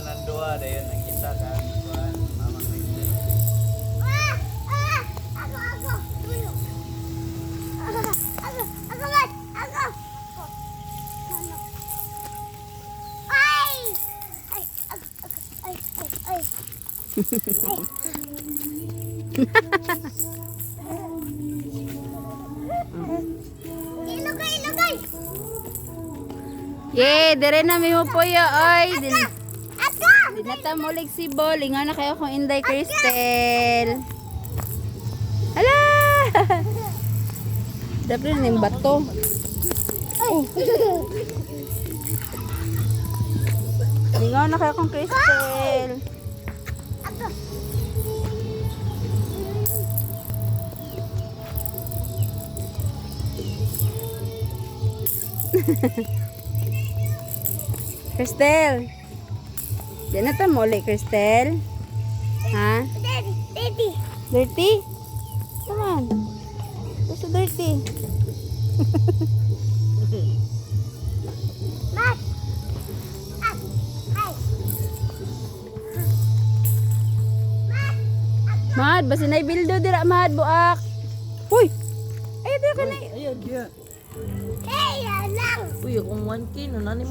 nandua dayon ang isa kan kuan Mama Kristen. Ako. Tulo. Ako. Ay. Ilugay. Ye, dire na mi mo puyo oy. Ako. Dinata mo lig si Bol, ingon na kayo kung Inday Cristel. Hala! Dapat na yung bato. Ingon na kayo kung Cristel. Ako. Cristel. Dinata mo lig Cristel. Ha? Daddy. Dirty? Come on. Where's the dirty? Mat. Hi. Mad, basta na ibildo dira mad buak. Uy! Ay, dira ka na. Ayun dia. Hey, lang. Uy, akong 1K no nani